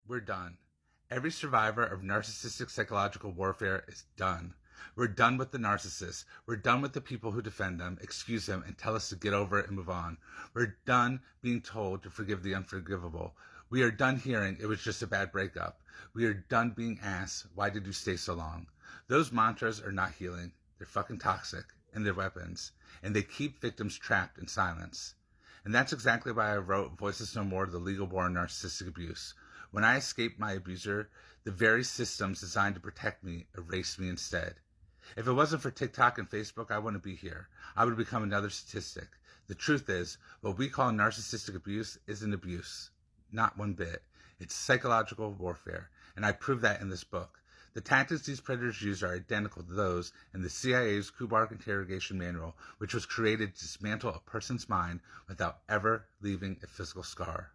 We're done. Every survivor of narcissistic psychological warfare is done. We're done with the narcissists. We're done with the people who defend them, excuse them, and tell us to get over it and move on. We're done being told to forgive the unforgivable. We are done hearing it was just a bad breakup. We are done being asked, why did you stay so long? Those mantras are not healing. They're fucking toxic, and they're weapons. And they keep victims trapped in silence. And that's exactly why I wrote Voices No More, The Legal War on Narcissistic Abuse. When I escaped my abuser, the very systems designed to protect me erased me instead. If it wasn't for TikTok and Facebook, I wouldn't be here. I would become another statistic. The truth is, what we call narcissistic abuse isn't abuse. Not one bit. It's psychological warfare, and I prove that in this book. The tactics these predators use are identical to those in the CIA's Kubark interrogation manual, which was created to dismantle a person's mind without ever leaving a physical scar.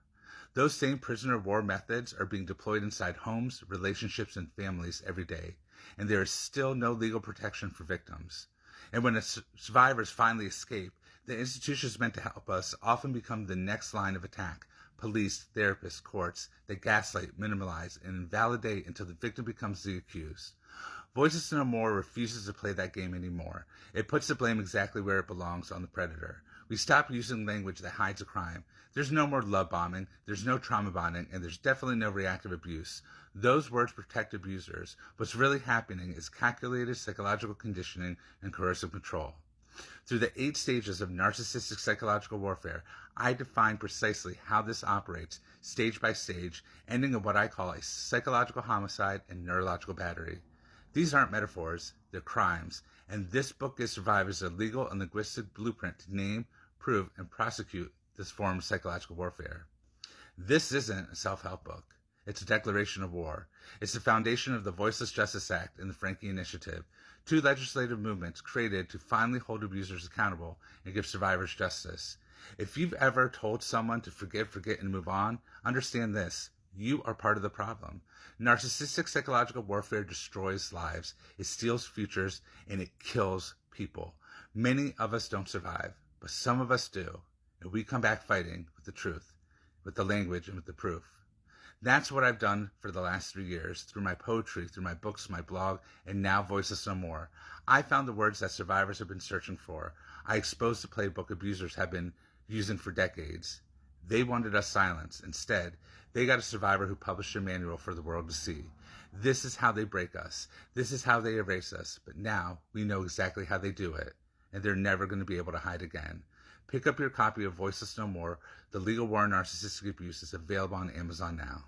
Those same prisoner of war methods are being deployed inside homes, relationships, and families every day, and there is still no legal protection for victims. And when survivors finally escape, the institutions meant to help us often become the next line of attack. Police, therapists, courts, they gaslight, minimalize, and invalidate until the victim becomes the accused. Voices No More refuses to play that game anymore. It puts the blame exactly where it belongs, on the predator. We stop using language that hides a crime. There's no more love bombing, there's no trauma bonding, and there's definitely no reactive abuse. Those words protect abusers. What's really happening is calculated psychological conditioning and coercive control. Through the 8 stages of narcissistic psychological warfare, I define precisely how this operates, stage by stage, ending in what I call a psychological homicide and neurological battery. These aren't metaphors, they're crimes, and this book gives survivors a legal and linguistic blueprint to name, prove, and prosecute this form of psychological warfare. This isn't a self-help book. It's a declaration of war. It's the foundation of the Voiceless Justice Act and the Frankie Initiative, 2 legislative movements created to finally hold abusers accountable and give survivors justice. If you've ever told someone to forgive, forget, and move on, understand this. You are part of the problem. Narcissistic psychological warfare destroys lives, it steals futures, and it kills people. Many of us don't survive, but some of us do, and we come back fighting with the truth, with the language, and with the proof. That's what I've done for the last 3 years, through my poetry, through my books, my blog, and now Voices No More. I found the words that survivors have been searching for. I exposed the playbook abusers have been using for decades. They wanted us silenced. Instead, they got a survivor who published a manual for the world to see. This is how they break us. This is how they erase us. But now we know exactly how they do it, and they're never going to be able to hide again. Pick up your copy of Voices No More, The Legal War on Narcissistic Abuse is available on Amazon now.